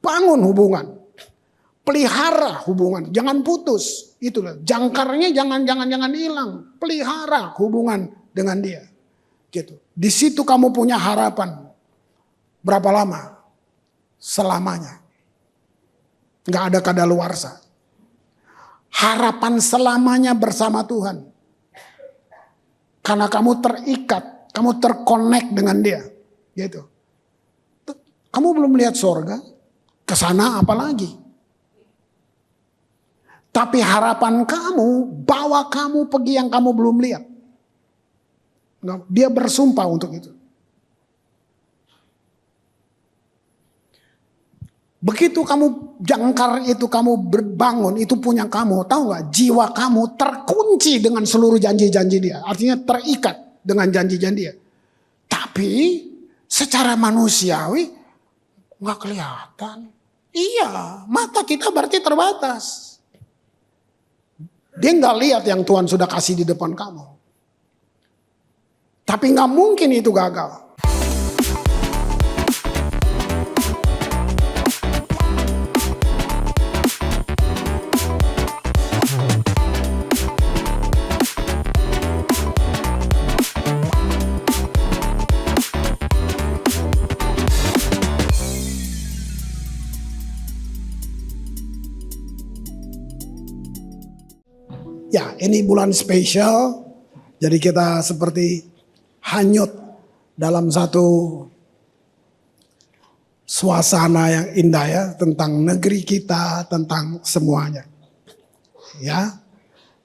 bangun hubungan. Pelihara hubungan, jangan putus. Itulah jangkarnya jangan hilang. Pelihara hubungan dengan dia. Gitu. Di situ kamu punya harapan. Berapa lama? Selamanya. Nggak ada kadaluarsa. Harapan selamanya bersama Tuhan. Karena kamu terikat, kamu terkonek dengan dia. Gitu. Kamu belum lihat sorga, kesana apalagi. Tapi harapan kamu bawa kamu pergi yang kamu belum lihat. Dia bersumpah untuk itu. Begitu kamu jangkar itu, kamu berbangun, itu punya kamu. Tahu gak, jiwa kamu terkunci dengan seluruh janji-janji dia. Artinya terikat dengan janji-janji dia. Tapi secara manusiawi gak kelihatan. Iya, mata kita berarti terbatas. Dia gak lihat yang Tuhan sudah kasih di depan kamu. Tapi gak mungkin itu gagal. Ya, ini bulan spesial. Jadi kita seperti hanyut dalam satu suasana yang indah ya, tentang negeri kita, tentang semuanya. Ya.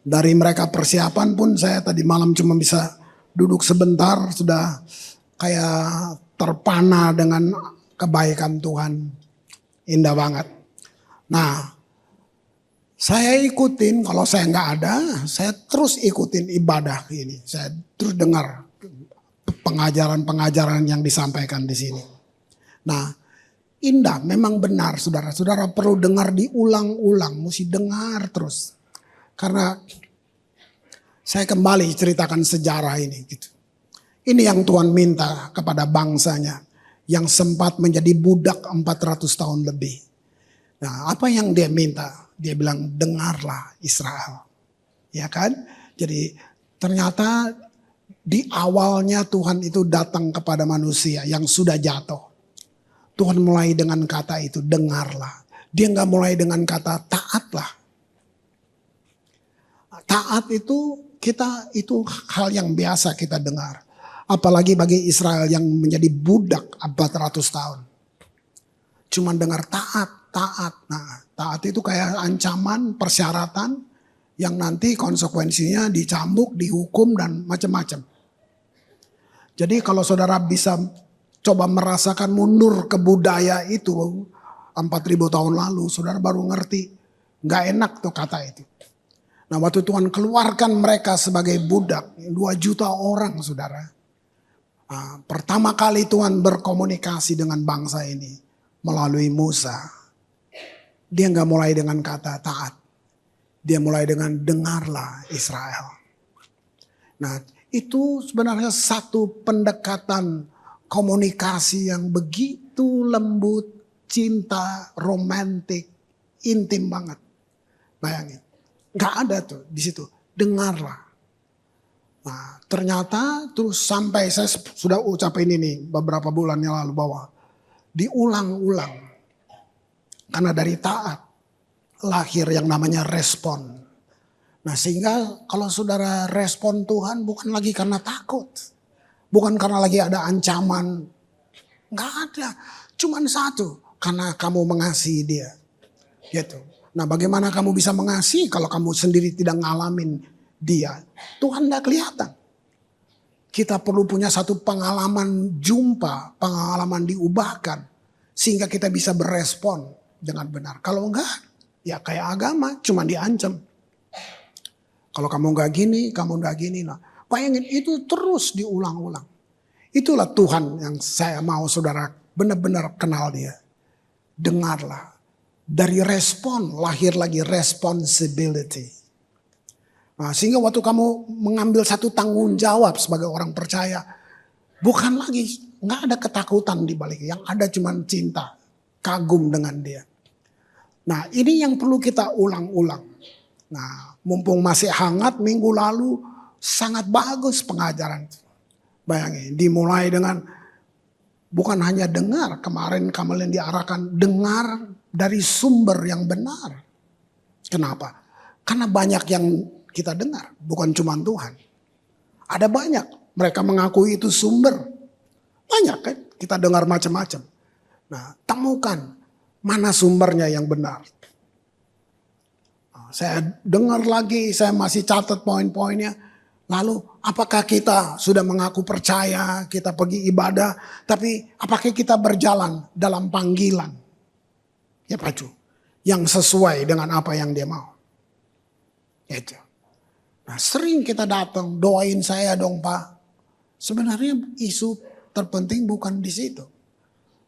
Dari mereka persiapan pun saya tadi malam cuma bisa duduk sebentar, sudah kayak terpana dengan kebaikan Tuhan. Indah banget. Nah, saya ikutin, kalau saya nggak ada, saya terus ikutin ibadah ini. Saya terus dengar pengajaran-pengajaran yang disampaikan di sini. Nah, indah, memang benar saudara. Saudara perlu dengar diulang-ulang, mesti dengar terus. Karena saya kembali ceritakan sejarah ini. Gitu. Ini yang Tuhan minta kepada bangsanya yang sempat menjadi budak 400 tahun lebih. Nah, apa yang dia minta? Dia bilang, dengarlah Israel. Ya kan? Jadi ternyata di awalnya Tuhan itu datang kepada manusia yang sudah jatuh. Tuhan mulai dengan kata itu, dengarlah. Dia gak mulai dengan kata taatlah. Taat itu hal yang biasa kita dengar. Apalagi bagi Israel yang menjadi budak 400 tahun. Cuman dengar taat. Nah, taat itu kayak ancaman, persyaratan yang nanti konsekuensinya dicambuk, dihukum dan macam-macam. Jadi kalau saudara bisa coba merasakan mundur ke budaya itu 4.000 tahun lalu, saudara baru ngerti nggak enak tuh kata itu. Nah, waktu Tuhan keluarkan mereka sebagai budak, 2 juta orang saudara. Nah, pertama kali Tuhan berkomunikasi dengan bangsa ini melalui Musa. Dia nggak mulai dengan kata taat. Dia mulai dengan dengarlah Israel. Nah, itu sebenarnya satu pendekatan komunikasi yang begitu lembut, cinta, romantik, intim banget. Bayangin. Nggak ada tuh di situ. Dengarlah. Nah, ternyata terus sampai saya sudah ucapin ini beberapa bulan yang lalu bahwa diulang-ulang. Karena dari taat lahir yang namanya respon. Nah, sehingga kalau saudara respon Tuhan bukan lagi karena takut. Bukan karena lagi ada ancaman. Nggak ada. Cuman satu. Karena kamu mengasihi dia. Gitu. Nah, bagaimana kamu bisa mengasihi kalau kamu sendiri tidak ngalamin dia? Tuhan nggak kelihatan. Kita perlu punya satu pengalaman jumpa. Pengalaman diubahkan. Sehingga kita bisa berespon dengan benar. Kalau enggak, ya kayak agama, cuma diancam. Kalau kamu enggak gini, kamu enggak gini. Nah, bayangin itu terus diulang-ulang. Itulah Tuhan yang saya mau saudara benar-benar kenal dia. Dengarlah. Dari respon, lahir lagi responsibility. Nah, sehingga waktu kamu mengambil satu tanggung jawab sebagai orang percaya, bukan lagi, enggak ada ketakutan di balik, yang ada cuma cinta. kagum dengan dia. Nah, ini yang perlu kita ulang-ulang. Nah, mumpung masih hangat, minggu lalu sangat bagus pengajaran. Bayangin, dimulai dengan bukan hanya dengar, kemarin kalian diarahkan dengar dari sumber yang benar. Kenapa? Karena banyak yang kita dengar, bukan cuma Tuhan. Ada banyak, mereka mengakui itu sumber. Banyak kan, kita dengar macam-macam. Nah, temukan mana sumbernya yang benar. Nah, saya dengar lagi, saya masih catat poin-poinnya. Lalu apakah kita sudah mengaku percaya, kita pergi ibadah, tapi apakah kita berjalan dalam panggilan? Ya Pak, yang sesuai dengan apa yang dia mau. Itu. Nah, sering kita datang, doain saya dong Pak. Sebenarnya isu terpenting bukan di situ.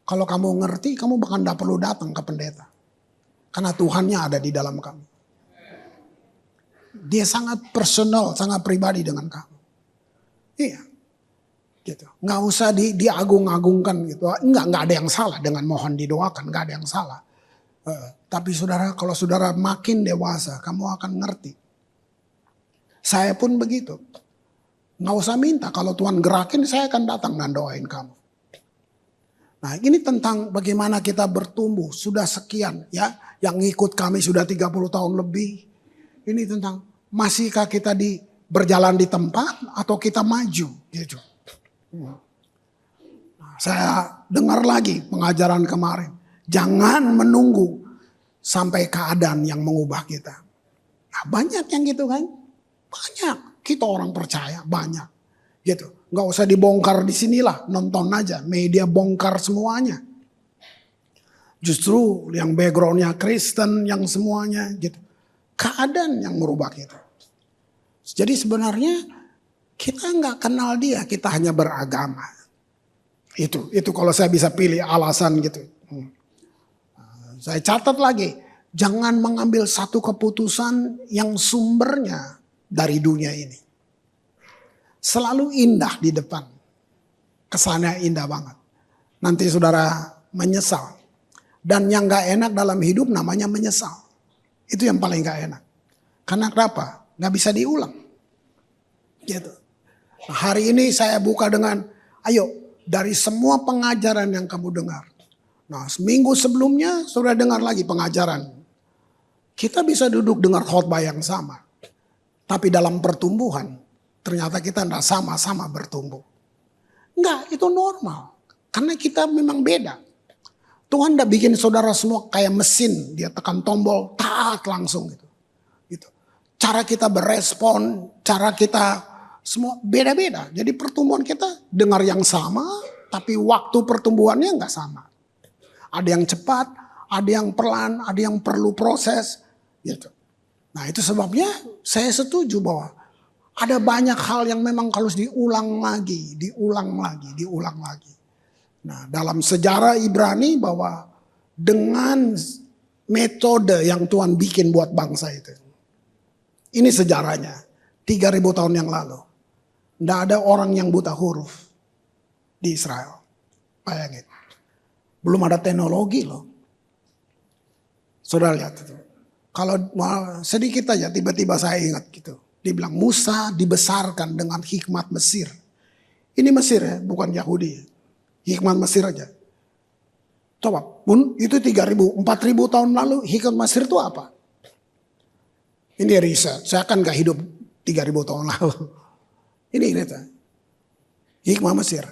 Kalau kamu ngerti, kamu bahkan tidak perlu datang ke pendeta. Karena Tuhannya ada di dalam kamu. Dia sangat personal, sangat pribadi dengan kamu. Iya. Gitu. Nggak usah diagung-agungkan gitu. Nggak ada yang salah dengan mohon didoakan, nggak ada yang salah. Tapi saudara, kalau saudara makin dewasa, kamu akan ngerti. Saya pun begitu. Nggak usah minta, kalau Tuhan gerakin saya akan datang dan doain kamu. Nah, ini tentang bagaimana kita bertumbuh. Sudah sekian ya, yang ikut kami sudah 30 tahun lebih. Ini tentang masihkah kita berjalan di tempat atau kita maju gitu. Nah, saya dengar lagi pengajaran kemarin. Jangan menunggu sampai keadaan yang mengubah kita. Nah, banyak yang gitu kan. Banyak. Kita orang percaya banyak. Gitu. Nggak usah dibongkar di sinilah, nonton aja. Media bongkar semuanya. Justru yang backgroundnya Kristen, yang semuanya gitu. Keadaan yang merubah kita. Jadi sebenarnya kita nggak kenal dia, kita hanya beragama. Itu kalau saya bisa pilih alasan gitu. Saya catat lagi, jangan mengambil satu keputusan yang sumbernya dari dunia ini. Selalu indah di depan. Kesannya indah banget. Nanti saudara menyesal. Dan yang gak enak dalam hidup namanya menyesal. Itu yang paling gak enak. Karena kenapa? Gak bisa diulang. Gitu. Nah, hari ini saya buka dengan, ayo dari semua pengajaran yang kamu dengar. Nah, seminggu sebelumnya saudara dengar lagi pengajaran. Kita bisa duduk dengar khotbah yang sama. Tapi dalam pertumbuhan, ternyata kita tidak sama-sama bertumbuh. Enggak, itu normal. Karena kita memang beda. Tuhan tidak bikin saudara semua kayak mesin. Dia tekan tombol, taat langsung gitu. Cara kita berespon, cara kita semua beda-beda. Jadi pertumbuhan kita dengar yang sama, tapi waktu pertumbuhannya enggak sama. Ada yang cepat, ada yang pelan, ada yang perlu proses. Gitu. Nah, itu sebabnya saya setuju bahwa ada banyak hal yang memang harus diulang lagi. Nah, dalam sejarah Ibrani bahwa dengan metode yang Tuhan bikin buat bangsa itu. Ini sejarahnya. 3000 tahun yang lalu. Tidak ada orang yang buta huruf di Israel. Bayangin. Belum ada teknologi loh. Saudara lihat itu. Kalau sedikit aja tiba-tiba saya ingat gitu. Dia bilang Musa dibesarkan dengan hikmat Mesir. Ini Mesir ya, bukan Yahudi. Hikmat Mesir aja. Coba, pun itu 3000, 4000 tahun lalu hikmat Mesir itu apa? Ini riset, saya kan gak hidup 3000 tahun lalu. Ini riset. Hikmat Mesir.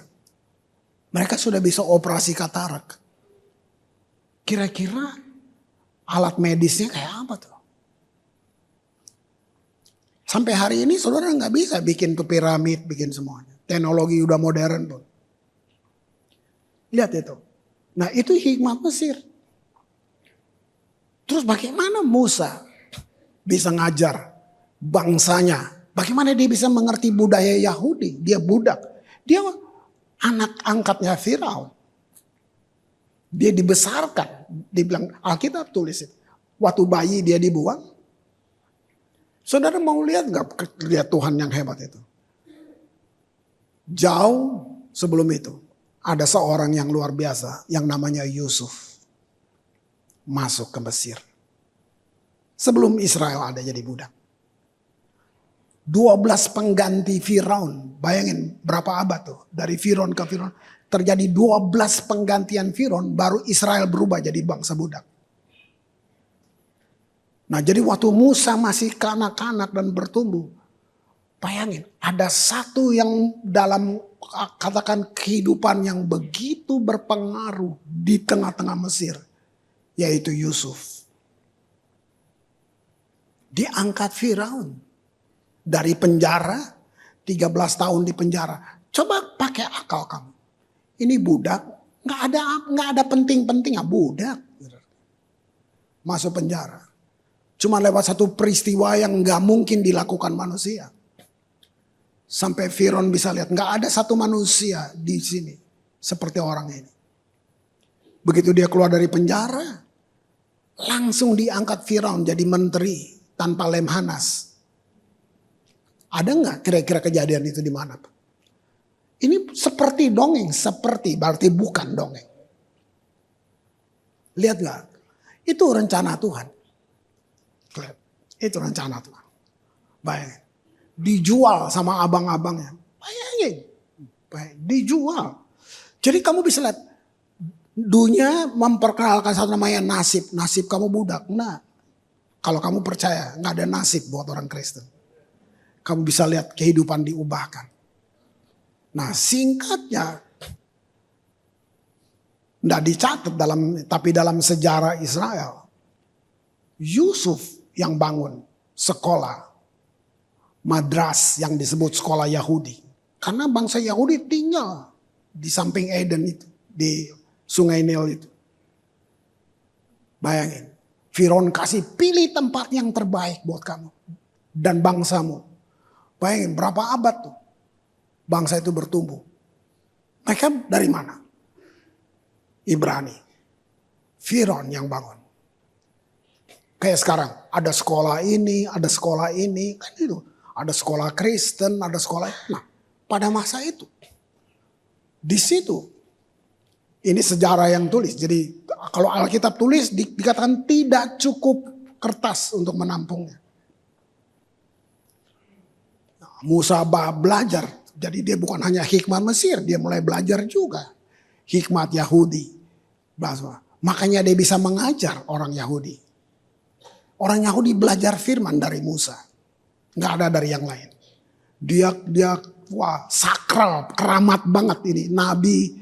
Mereka sudah bisa operasi katarak. Kira-kira alat medisnya kayak apa tuh? Sampai hari ini saudara nggak bisa bikin tuh piramid, bikin semuanya. Teknologi udah modern pun. Lihat itu. Nah itu hikmat Mesir. Terus bagaimana Musa bisa ngajar bangsanya? Bagaimana dia bisa mengerti budaya Yahudi? Dia budak. Dia anak angkatnya Firaun. Dia dibesarkan. Dibilang Alkitab tulis itu. Waktu bayi dia dibuang. Saudara mau lihat gak lihat Tuhan yang hebat itu? Jauh sebelum itu ada seorang yang luar biasa yang namanya Yusuf. masuk ke Mesir. Sebelum Israel ada jadi budak. 12 pengganti Firaun. Bayangin berapa abad tuh. Dari Firaun ke Firaun. Terjadi 12 penggantian Firaun. Baru Israel berubah jadi bangsa budak. Nah jadi waktu Musa masih kanak-kanak dan bertumbuh. Bayangin ada satu yang dalam katakan kehidupan yang begitu berpengaruh di tengah-tengah Mesir. Yaitu Yusuf. Diangkat Firaun. Dari penjara, 13 tahun di penjara. Coba pakai akal kamu. Ini budak, nggak ada penting-pentingnya budak. Masuk penjara. Cuma lewat satu peristiwa yang nggak mungkin dilakukan manusia. Sampai Firaun bisa lihat, nggak ada satu manusia di sini seperti orang ini. Begitu dia keluar dari penjara, langsung diangkat Firaun jadi menteri tanpa Lemhanas. Ada nggak kira-kira kejadian itu di mana? Ini seperti dongeng, seperti berarti bukan dongeng. Lihat nggak? Itu rencana Tuhan. Itu rencana Tuhan. Bayangin. Dijual sama abang-abangnya. Bayangin. Dijual. Jadi kamu bisa lihat. Dunia memperkenalkan satu namanya nasib. Nasib kamu budak. Nah, kalau kamu percaya nggak ada nasib buat orang Kristen. Kamu bisa lihat kehidupan diubahkan. Nah singkatnya. Tidak dicatat tapi dalam sejarah Israel. Yusuf yang bangun sekolah. Madras yang disebut sekolah Yahudi. Karena bangsa Yahudi tinggal di samping Eden itu. Di sungai Nil itu. Bayangin. Firaun kasih pilih tempat yang terbaik buat kamu. Dan bangsamu. Bayangin berapa abad tuh bangsa itu bertumbuh. Mereka dari mana? Ibrani. Firaun yang bangun. Kayak sekarang ada sekolah ini, ada sekolah ini. Kan itu. Ada sekolah Kristen, ada sekolah. Nah pada masa itu. Di situ. Ini sejarah yang tulis. Jadi kalau Alkitab tulis dikatakan tidak cukup kertas untuk menampungnya. Musa belajar. Jadi dia bukan hanya hikmat Mesir. Dia mulai belajar juga. Hikmat Yahudi. Makanya dia bisa mengajar orang Yahudi. Orang Yahudi belajar firman dari Musa. Nggak ada dari yang lain. Dia wah sakral. Keramat banget ini. Nabi.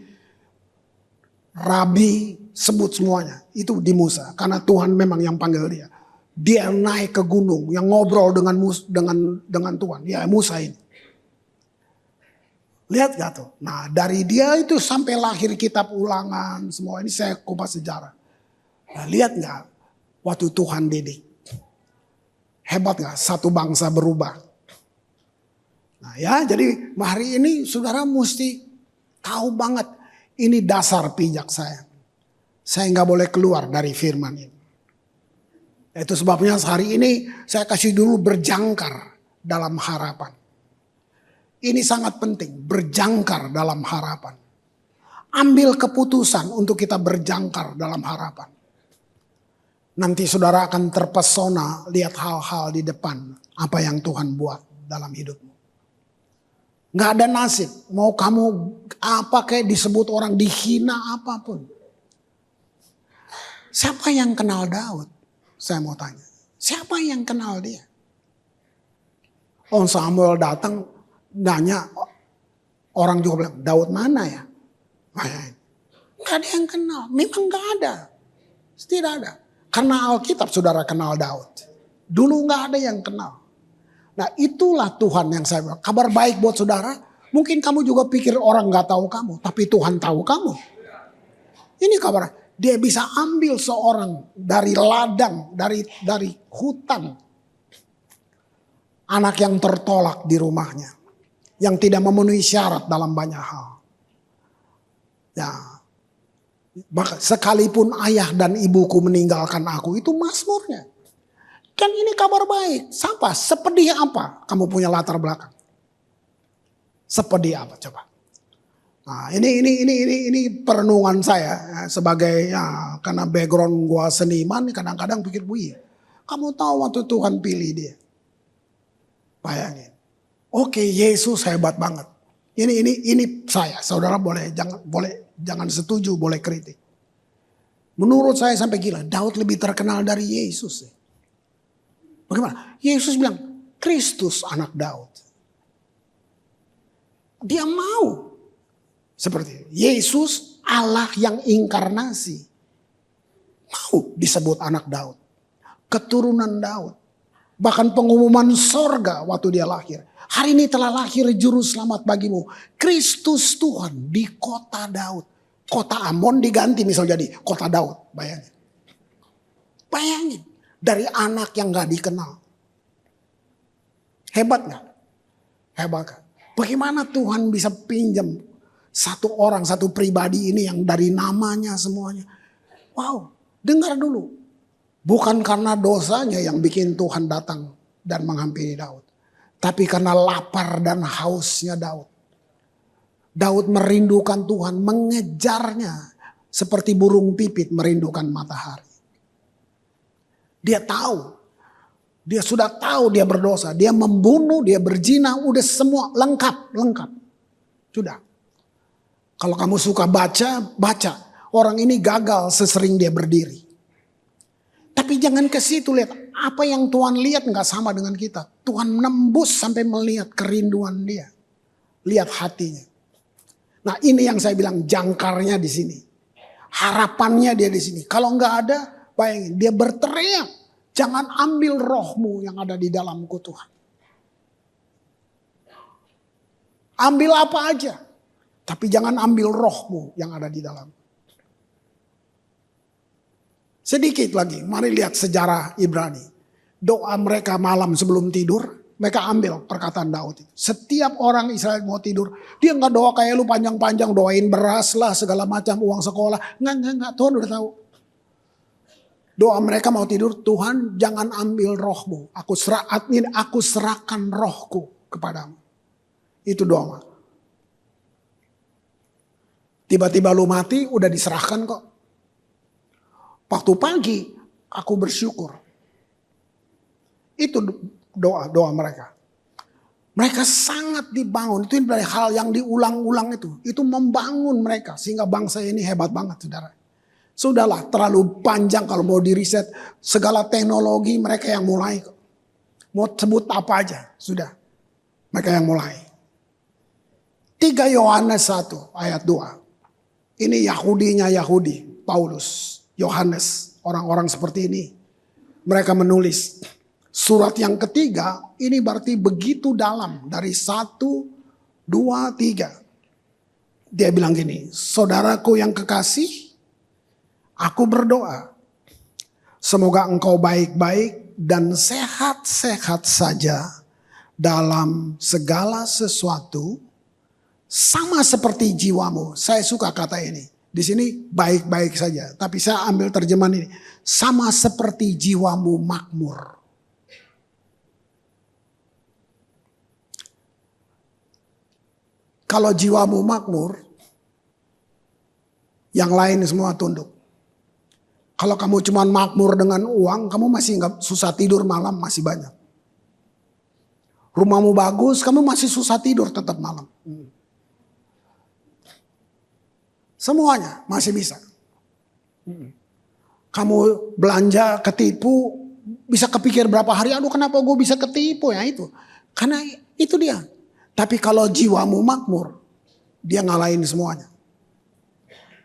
Rabi. Sebut semuanya. Itu di Musa. Karena Tuhan memang yang panggil dia. Dia naik ke gunung yang ngobrol dengan Tuhan. Ya Musa ini. Lihat gak tuh? Nah dari dia itu sampai lahir kitab ulangan. Semua ini saya kupas sejarah. Nah, lihat gak? Waktu Tuhan didik. Hebat gak? Satu bangsa berubah. Nah ya jadi hari ini saudara mesti tahu banget. Ini dasar pijak saya. Saya gak boleh keluar dari firman ini. Itu sebabnya hari ini saya kasih dulu berjangkar dalam harapan. Ini sangat penting, berjangkar dalam harapan. Ambil keputusan untuk kita berjangkar dalam harapan. Nanti saudara akan terpesona lihat hal-hal di depan apa yang Tuhan buat dalam hidupmu. Gak ada nasib, mau kamu apa kayak disebut orang dihina apapun. Siapa yang kenal Daud? Saya mau tanya, siapa yang kenal dia? Samuel datang nanya, orang juga bilang, Daud mana ya? Gak ada yang kenal, memang gak ada. Tidak ada. Karena Alkitab saudara kenal Daud. Dulu gak ada yang kenal. Nah itulah Tuhan yang saya bilang. Kabar baik buat saudara, mungkin kamu juga pikir orang gak tahu kamu, tapi Tuhan tahu kamu. Ini kabar. Dia bisa ambil seorang dari ladang, dari hutan. Anak yang tertolak di rumahnya. Yang tidak memenuhi syarat dalam banyak hal. Ya, sekalipun ayah dan ibuku meninggalkan aku, itu mazmurnya. Kan ini kabar baik. Siapa? Sepedih apa kamu punya latar belakang? Sepedih apa coba? Nah, ini perenungan saya sebagai karena background gua seniman, kadang-kadang pikir wih, kamu tahu waktu Tuhan pilih dia. Bayangin. Oke, Yesus hebat banget. Ini saya, saudara jangan setuju, boleh kritik. Menurut saya sampai gila, Daud lebih terkenal dari Yesus. Bagaimana? Yesus bilang, Kristus anak Daud. Dia mau seperti itu. Yesus Allah yang inkarnasi. Mau disebut anak Daud. Keturunan Daud. Bahkan pengumuman sorga waktu dia lahir. Hari ini telah lahir juru selamat bagimu. Kristus Tuhan di kota Daud. Kota Amon diganti misal jadi kota Daud. Bayangin. Bayangin. Dari anak yang gak dikenal. Hebat gak? Hebat gak? Bagaimana Tuhan bisa pinjam satu orang, satu pribadi ini yang dari namanya semuanya. Wow, dengar dulu. Bukan karena dosanya yang bikin Tuhan datang dan menghampiri Daud. Tapi karena lapar dan hausnya Daud. Daud merindukan Tuhan, mengejarnya. Seperti burung pipit merindukan matahari. Dia tahu. Dia sudah tahu dia berdosa. Dia membunuh, dia berzina, udah semua lengkap. Sudah. Kalau kamu suka baca. Orang ini gagal sesering dia berdiri. Tapi jangan ke situ, lihat apa yang Tuhan lihat nggak sama dengan kita. Tuhan menembus sampai melihat kerinduan dia, lihat hatinya. Nah ini yang saya bilang jangkarnya di sini, harapannya dia di sini. Kalau nggak ada, bayangin dia berteriak, jangan ambil rohmu yang ada di dalamku Tuhan. Ambil apa aja, tapi jangan ambil rohmu yang ada di dalam. Sedikit lagi, mari lihat sejarah Ibrani. Doa mereka malam sebelum tidur, mereka ambil perkataan Daud itu. Setiap orang Israel mau tidur, dia nggak doa kayak lu panjang-panjang, doain beras lah, segala macam, uang sekolah. Nggak, Tuhan udah tahu. Doa mereka mau tidur, Tuhan jangan ambil rohmu. Aku serahkan rohku kepadamu. Itu doa. Tiba-tiba lu mati, udah diserahkan kok. Waktu pagi aku bersyukur. Itu doa mereka. Mereka sangat dibangun. Itu dari hal yang diulang-ulang itu. Itu membangun mereka. Sehingga bangsa ini hebat banget saudara. Sudahlah terlalu panjang kalau mau diriset. Segala teknologi mereka yang mulai. Mau sebut apa aja. Sudah. Mereka yang mulai. 3 Yohanes 1 ayat 2. Ini Yahudinya Yahudi. Paulus. Yohanes, orang-orang seperti ini. Mereka menulis surat yang ketiga, ini berarti begitu dalam. Dari 1, 2, 3. Dia bilang gini, saudaraku yang kekasih, aku berdoa. Semoga engkau baik-baik dan sehat-sehat saja dalam segala sesuatu. Sama seperti jiwamu. Saya suka kata ini. Di sini baik-baik saja. Tapi saya ambil terjemahan ini. Sama seperti jiwamu makmur. Kalau jiwamu makmur, yang lain semua tunduk. Kalau kamu cuma makmur dengan uang, kamu masih nggak susah tidur malam, masih banyak. Rumahmu bagus, kamu masih susah tidur tetap malam. Semuanya masih bisa. Kamu belanja ketipu, bisa kepikir berapa hari, aduh kenapa gue bisa ketipu ya itu. Karena itu dia. Tapi kalau jiwamu makmur, dia ngalahin semuanya.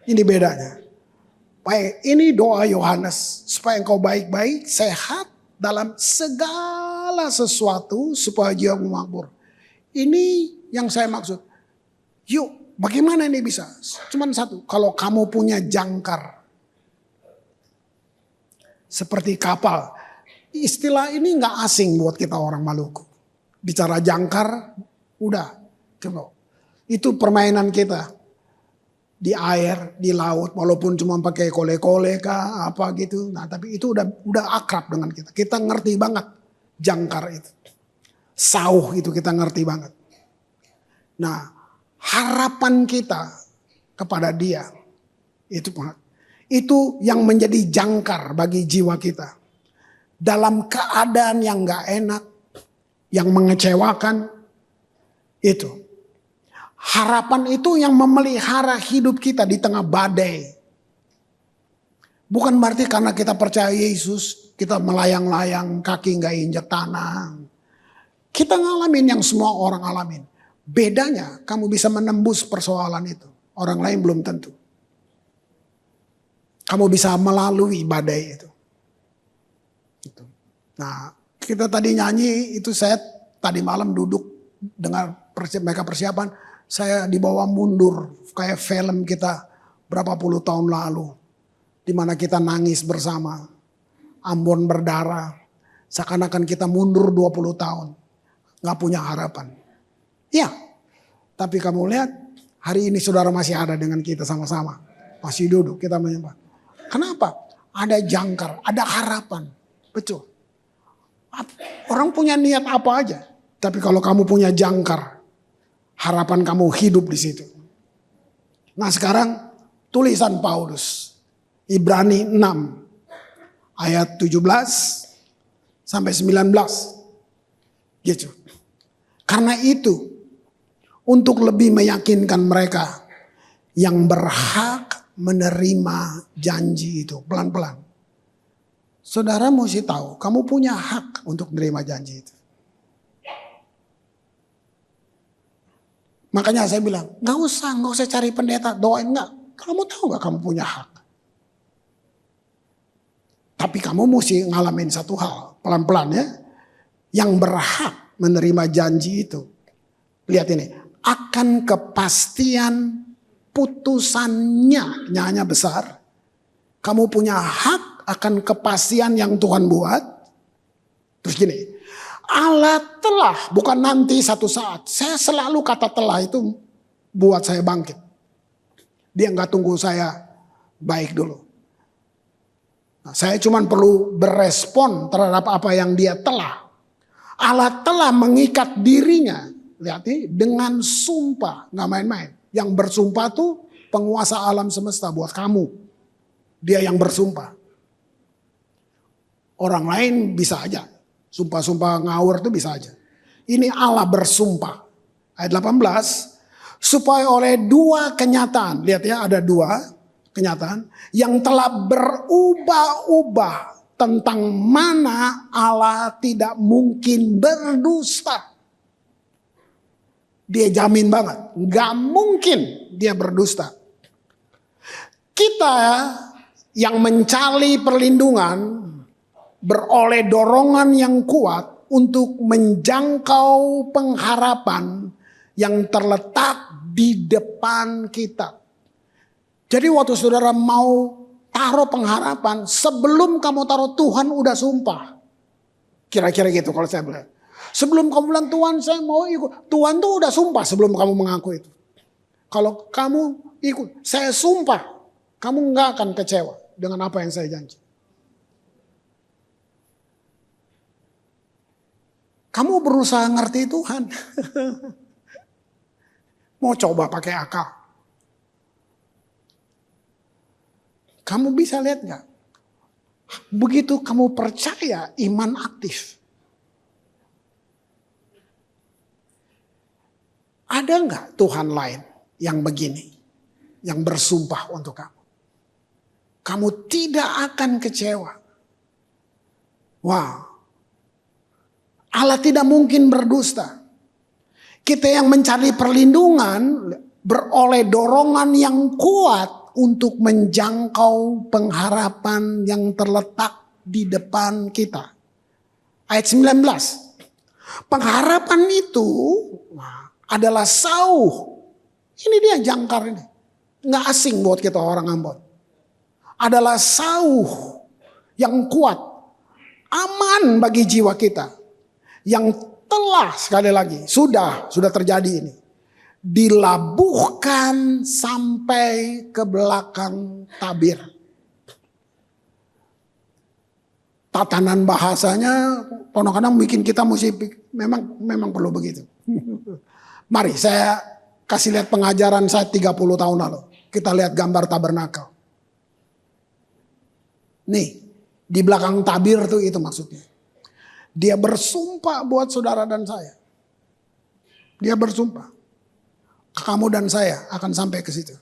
Ini bedanya. Baik, ini doa Yohanes. Supaya engkau baik-baik, sehat dalam segala sesuatu supaya jiwamu makmur. Ini yang saya maksud. Yuk. Bagaimana ini bisa? Cuman satu, kalau kamu punya jangkar. Seperti kapal. Istilah ini gak asing buat kita orang Maluku. Bicara jangkar, udah. Itu permainan kita. Di air, di laut, walaupun cuma pakai kole-kole kah, apa gitu. Nah tapi itu udah akrab dengan kita. Kita ngerti banget jangkar itu. Sauh itu kita ngerti banget. Nah, harapan kita kepada Dia. Itu yang menjadi jangkar bagi jiwa kita. Dalam keadaan yang gak enak, yang mengecewakan, itu. Harapan itu yang memelihara hidup kita di tengah badai. Bukan berarti karena kita percaya Yesus, kita melayang-layang, kaki gak injak tanah. Kita ngalamin yang semua orang alamin. Bedanya kamu bisa menembus persoalan itu. Orang lain belum tentu. Kamu bisa melalui badai itu. Nah, kita tadi nyanyi itu, saya tadi malam duduk dengar mereka persiapan. Saya dibawa mundur kayak film kita berapa puluh tahun lalu. Di mana kita nangis bersama. Ambon berdarah. Seakan-akan kita mundur 20 tahun. Gak punya harapan. Ya, tapi kamu lihat hari ini saudara masih ada dengan kita sama-sama. Masih duduk kita menyembah. Kenapa? Ada jangkar, ada harapan. Betul. Orang punya niat apa aja. Tapi kalau kamu punya jangkar, harapan kamu hidup di situ. Nah sekarang tulisan Paulus. Ibrani 6 ayat 17 sampai 19. Gitu. Karena itu untuk lebih meyakinkan mereka yang berhak menerima janji itu pelan-pelan. Saudara mesti tahu, kamu punya hak untuk menerima janji itu. Makanya saya bilang, gak usah cari pendeta, doain gak. Kamu tahu gak kamu punya hak. Tapi kamu mesti ngalamin satu hal, pelan-pelan ya. Yang berhak menerima janji itu. Lihat ini, akan kepastian putusannya, nyanya besar. Kamu punya hak akan kepastian yang Tuhan buat. Terus gini, Allah telah, bukan nanti satu saat. Saya selalu kata telah itu buat saya bangkit. Dia nggak tunggu saya baik dulu. Nah, saya cuma perlu berespon terhadap apa yang dia telah. Allah telah mengikat dirinya, lihat nih, dengan sumpah, nggak main-main. Yang bersumpah tuh penguasa alam semesta buat kamu. Dia yang bersumpah. Orang lain bisa aja. Sumpah-sumpah ngawur tuh bisa aja. Ini Allah bersumpah. Ayat 18. Supaya oleh dua kenyataan. Lihat ya, ada dua kenyataan. Yang telah berubah-ubah. Tentang mana Allah tidak mungkin berdusta. Dia jamin banget. Gak mungkin dia berdusta. Kita yang mencari perlindungan beroleh dorongan yang kuat untuk menjangkau pengharapan yang terletak di depan kita. Jadi waktu saudara mau taruh pengharapan, sebelum kamu taruh Tuhan udah sumpah. Kira-kira gitu kalau saya bilang. Sebelum kamu bilang Tuhan saya mau ikut. Tuhan tuh udah sumpah sebelum kamu mengaku itu. Kalau kamu ikut, saya sumpah. Kamu gak akan kecewa dengan apa yang saya janji. Kamu berusaha ngerti Tuhan. Mau coba pakai akal. Kamu bisa lihat gak? Begitu kamu percaya, iman aktif. Ada nggak Tuhan lain yang begini, yang bersumpah untuk kamu? Kamu tidak akan kecewa. Wow, Allah tidak mungkin berdusta. Kita yang mencari perlindungan beroleh dorongan yang kuat untuk menjangkau pengharapan yang terletak di depan kita. Ayat 19. Pengharapan itu adalah sauh. Ini dia jangkar ini. Nggak asing buat kita orang Ambon. Adalah sauh yang kuat. Aman bagi jiwa kita. Yang telah sekali lagi. Sudah terjadi ini. Dilabuhkan sampai ke belakang tabir. Tatanan bahasanya kadang-kadang bikin kita mesti memang perlu begitu. Mari saya Kasih lihat pengajaran saya 30 tahun lalu. Kita lihat gambar tabernakel. Nih, di belakang tabir tuh itu maksudnya. Dia bersumpah buat saudara dan saya. Dia bersumpah. Kamu dan saya akan sampai ke situ.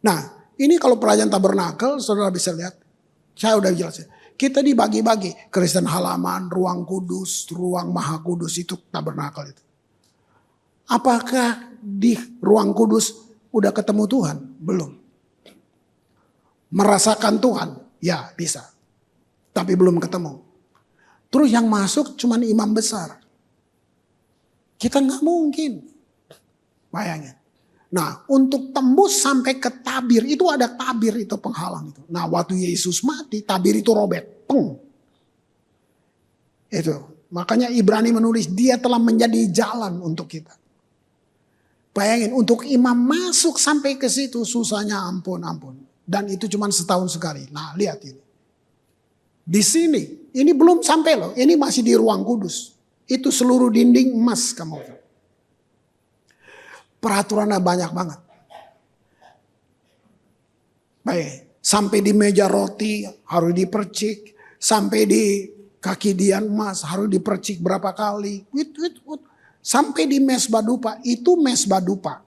Nah, ini kalau perayaan tabernakel, saudara bisa lihat. Saya udah jelasin. Kita dibagi-bagi. Kristen halaman, ruang kudus, ruang maha kudus, itu tabernakel itu. Apakah di ruang kudus udah ketemu Tuhan? Belum. Merasakan Tuhan? Ya, bisa. Tapi belum ketemu. Terus yang masuk cuman imam besar. Kita nggak mungkin. Bayangin. Nah, untuk tembus sampai ke tabir, itu ada tabir itu penghalang itu. Nah, waktu Yesus mati, tabir itu robek. Peng. Itu. Makanya Ibrani menulis, dia telah menjadi jalan untuk kita. Bayangin, untuk imam masuk sampai ke situ, susahnya ampun. Dan itu cuma setahun sekali. Nah, lihat ini. Di sini, ini belum sampai loh. Ini masih di ruang kudus. Itu seluruh dinding emas kamu. Peraturannya banyak banget. Baik, sampai di meja roti harus dipercik. Sampai di kaki dian emas harus dipercik berapa kali. Sampai di mesbah dupa, itu mesbah dupa.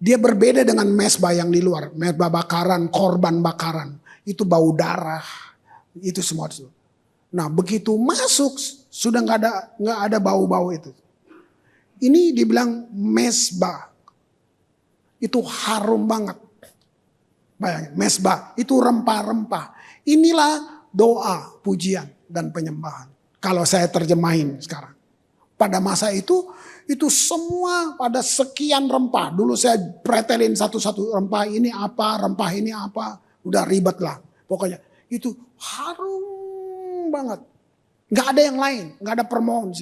Dia berbeda dengan mesbah yang di luar. Mesbah bakaran, korban bakaran. Itu bau darah. Itu semua. Nah, begitu masuk sudah nggak ada bau-bau itu. Ini dibilang mesbah. Itu harum banget. Bayangin, mesbah itu rempah-rempah. Inilah doa, pujian dan penyembahan. Kalau saya terjemahin sekarang. Pada masa itu semua pada sekian rempah. Dulu saya pretelin satu-satu rempah ini apa. Udah ribet lah. Pokoknya itu harum banget. Gak ada yang lain, gak ada permohonan.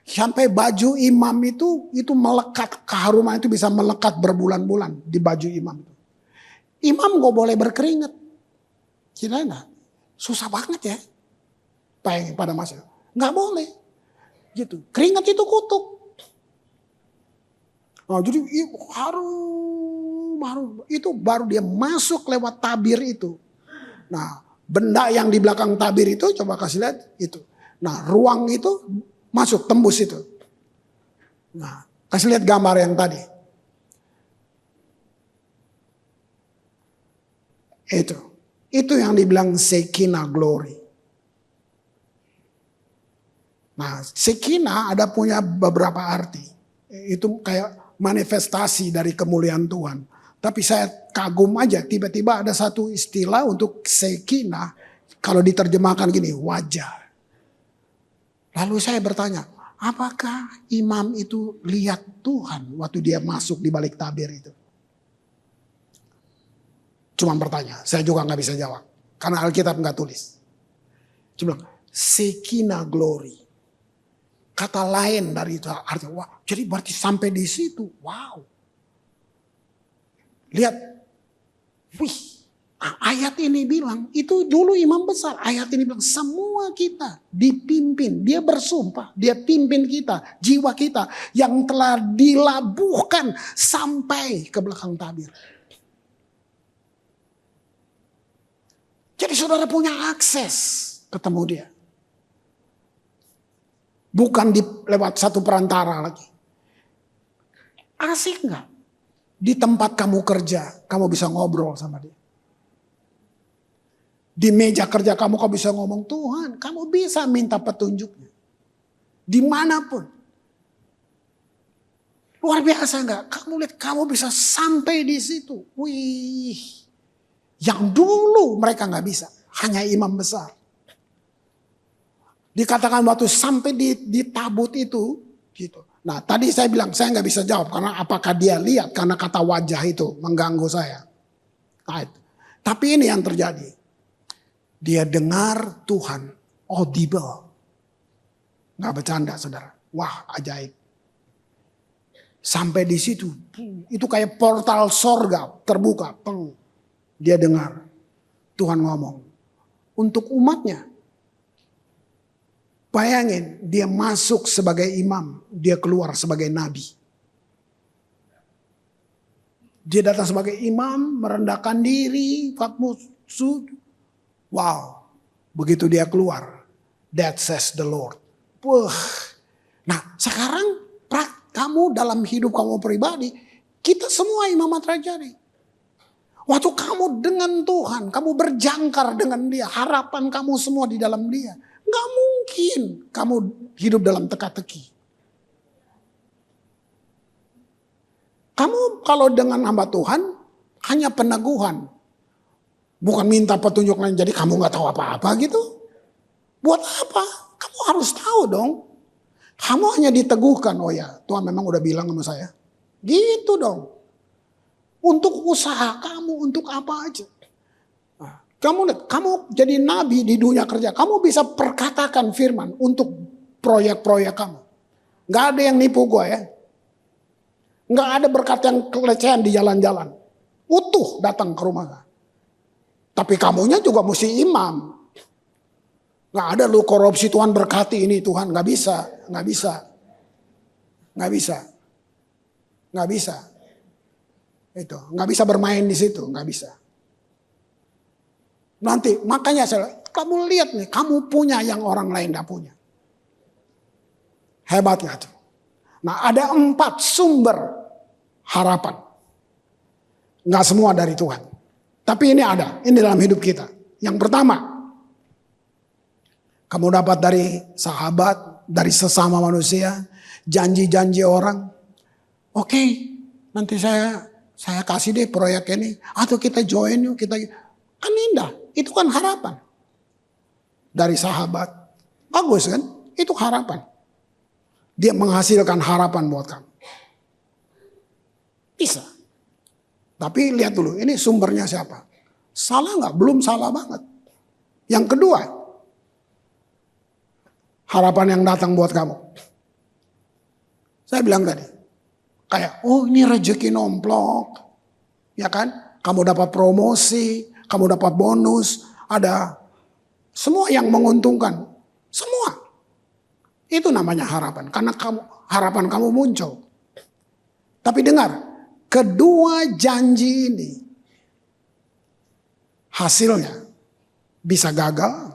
Sampai baju imam itu melekat, keharuman itu bisa melekat berbulan-bulan di baju imam itu. Imam gak boleh berkeringat. Gimana? Susah banget ya. Pada masa itu. Gak boleh. Gitu. Keringat itu kutuk. Nah, jadi harum. Itu baru dia masuk lewat tabir itu. Nah, benda yang di belakang tabir itu coba kasih lihat itu. Nah, ruang itu masuk, tembus itu. Nah, kasih lihat gambar yang tadi. Itu yang dibilang Shekinah glory. Nah, Shekinah ada punya beberapa arti. Itu kayak manifestasi dari kemuliaan Tuhan. Tapi saya kagum aja, tiba-tiba ada satu istilah untuk Shekinah. Kalau diterjemahkan gini, wajah. Lalu saya bertanya, apakah imam itu lihat Tuhan waktu dia masuk di balik tabir itu? Cuma bertanya, saya juga nggak bisa jawab. Karena Alkitab nggak tulis. Cuma Shekinah glory. Kata lain dari itu artinya, wah, jadi berarti sampai di situ, wow. Lihat, wih. Ayat ini bilang, itu dulu imam besar. Ayat ini bilang, semua kita dipimpin. Dia bersumpah, dia pimpin kita, jiwa kita yang telah dilabuhkan sampai ke belakang tabir. Jadi saudara punya akses ketemu dia. Bukan lewat satu perantara lagi. Asik gak? Di tempat kamu kerja, kamu bisa ngobrol sama dia. Di meja kerja kamu bisa ngomong, Tuhan, kamu bisa minta petunjuknya. Dimanapun. Luar biasa enggak? Kamu lihat, kamu bisa sampai di situ. Wih. Yang dulu mereka enggak bisa. Hanya imam besar. Dikatakan waktu sampai di tabut itu. Gitu. Nah tadi saya bilang, saya enggak bisa jawab. Karena apakah dia lihat, karena kata wajah itu mengganggu saya. Nah, tapi ini yang terjadi. Dia dengar Tuhan audible. Nggak bercanda saudara. Wah ajaib. Sampai di situ. Itu kayak portal sorga terbuka. Peng. Dia dengar. Tuhan ngomong. Untuk umatnya. Bayangin dia masuk sebagai imam. Dia keluar sebagai nabi. Dia datang sebagai imam, merendahkan diri, wow. Begitu dia keluar, that says the Lord. Wah. Nah sekarang kamu dalam hidup kamu pribadi, kita semua imamat raja nih. Waktu kamu dengan Tuhan, kamu berjangkar dengan dia, harapan kamu semua di dalam dia. Gak mungkin kamu hidup dalam teka-teki. Kamu kalau dengan hamba Tuhan hanya peneguhan. Bukan minta petunjuk lain jadi kamu gak tahu apa-apa gitu. Buat apa? Kamu harus tahu dong. Kamu hanya diteguhkan. Oh ya Tuhan memang udah bilang sama saya. Gitu dong. Untuk usaha kamu, untuk apa aja. Kamu lihat, kamu jadi nabi di dunia kerja. Kamu bisa perkatakan firman untuk proyek-proyek kamu. Gak ada yang nipu gue ya. Nggak ada berkat yang kelecehan di jalan-jalan. Utuh datang ke rumah. Tapi kamunya juga mesti imam. Nggak ada lu korupsi Tuhan berkati ini Tuhan. Nggak bisa. Nggak bisa. Nggak bisa. Nggak bisa. Itu. Nggak bisa bermain di situ. Nggak bisa. Nanti makanya kamu lihat nih. Kamu punya yang orang lain nggak punya. Hebatnya tuh. Nah ada 4 sumber harapan. Nggak semua dari Tuhan. Tapi ini ada. Ini dalam hidup kita. Yang pertama. Kamu dapat dari sahabat. Dari sesama manusia. Janji-janji orang. Oke, nanti saya kasih deh proyek ini. Atau kita join yuk. Kan indah. Itu kan harapan. Dari sahabat. Bagus kan? Itu harapan. Dia menghasilkan harapan buat kamu. Bisa. Tapi lihat dulu, ini sumbernya siapa? Salah nggak? Belum salah banget. Yang kedua, harapan yang datang buat kamu. Saya bilang tadi, kayak, oh ini rezeki nomplok. Ya kan? Kamu dapat promosi, kamu dapat bonus, ada semua yang menguntungkan. Semua. Itu namanya harapan. Karena harapan kamu muncul. Tapi dengar. Kedua janji ini. Hasilnya. Bisa gagal.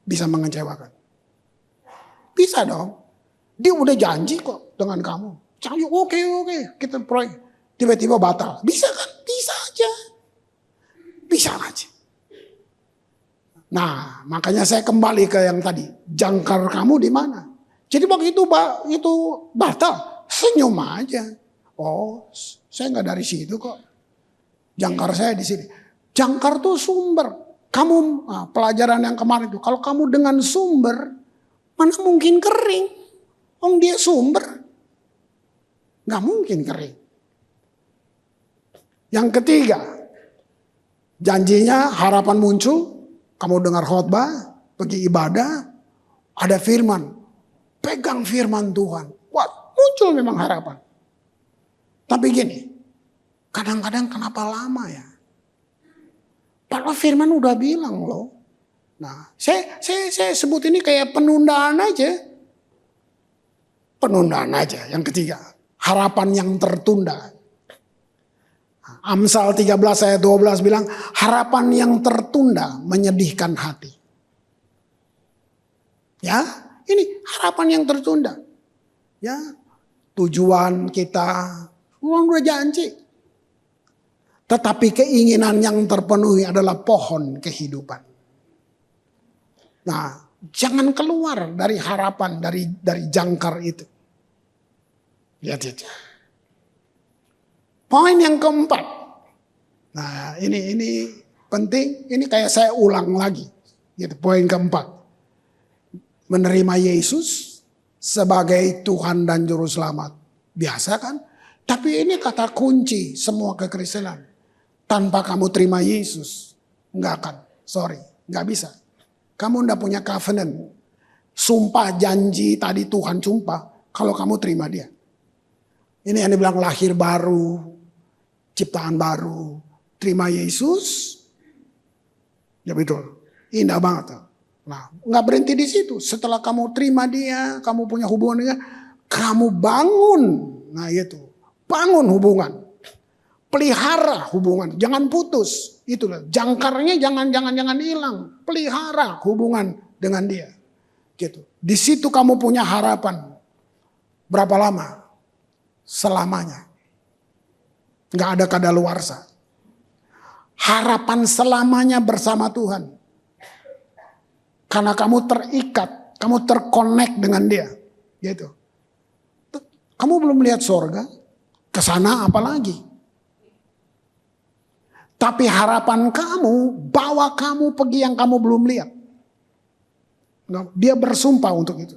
Bisa mengecewakan. Bisa dong. Dia udah janji kok dengan kamu. Janji oke. Kita proyek. Tiba-tiba batal. Bisa kan? Bisa aja. Bisa aja. Nah makanya saya kembali ke yang tadi. Jangkar kamu di mana? Jadi waktu itu batal, senyum aja. Oh, saya nggak dari situ kok. Jangkar saya di sini. Jangkar tuh sumber. Kamu pelajaran yang kemarin itu, kalau kamu dengan sumber, mana mungkin kering? Dia sumber, nggak mungkin kering. Yang ketiga, janjinya harapan muncul. Kamu dengar khotbah, pergi ibadah, ada firman. Pegang firman Tuhan. Wah, muncul memang harapan. Tapi gini, kadang-kadang kenapa lama ya? Padahal firman udah bilang loh. Nah, saya sebut ini kayak penundaan aja. Penundaan aja. Yang ketiga, harapan yang tertunda. Amsal 13 ayat 12 bilang, harapan yang tertunda menyedihkan hati. Ya. Ini harapan yang tertunda. Ya, tujuan kita, udah janji. Tetapi keinginan yang terpenuhi adalah pohon kehidupan. Nah, jangan keluar dari harapan, dari jangkar itu. Lihat itu. Poin yang keempat. Nah, ini penting. Ini kayak saya ulang lagi. Gitu, poin keempat. Menerima Yesus sebagai Tuhan dan Juru Selamat. Biasa kan? Tapi ini kata kunci semua kekristenan. Tanpa kamu terima Yesus, enggak akan. Sorry, enggak bisa. Kamu enggak punya covenant. Sumpah janji tadi Tuhan sumpah kalau kamu terima dia. Ini yang dibilang lahir baru, ciptaan baru. Terima Yesus. Ya betul. Indah banget. Nah, nggak berhenti di situ. Setelah kamu terima dia, kamu punya hubungan dengan, kamu bangun. Nah itu, bangun hubungan. Pelihara hubungan, jangan putus. Itulah jangkarnya jangan hilang. Pelihara hubungan dengan dia. Gitu. Di situ kamu punya harapan. Berapa lama? Selamanya. Nggak ada kadaluarsa. Harapan selamanya bersama Tuhan. Karena kamu terikat, kamu terkonek dengan dia. Gitu. Kamu belum lihat sorga, kesana apalagi. Tapi harapan kamu bawa kamu pergi yang kamu belum lihat. Dia bersumpah untuk itu.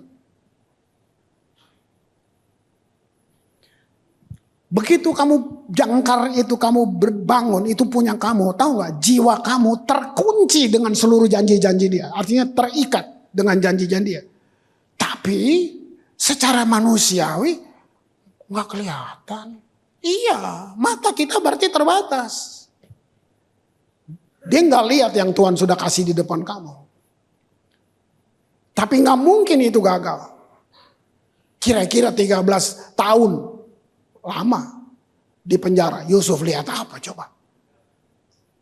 Begitu kamu jangkar itu, kamu berbangun, itu punya kamu. Tahu gak, jiwa kamu terkunci dengan seluruh janji-janji dia. Artinya terikat dengan janji-janji dia. Tapi secara manusiawi gak kelihatan. Iya, mata kita berarti terbatas. Dia gak lihat yang Tuhan sudah kasih di depan kamu. Tapi gak mungkin itu gagal. Kira-kira 13 tahun lama di penjara. Yusuf lihat apa coba?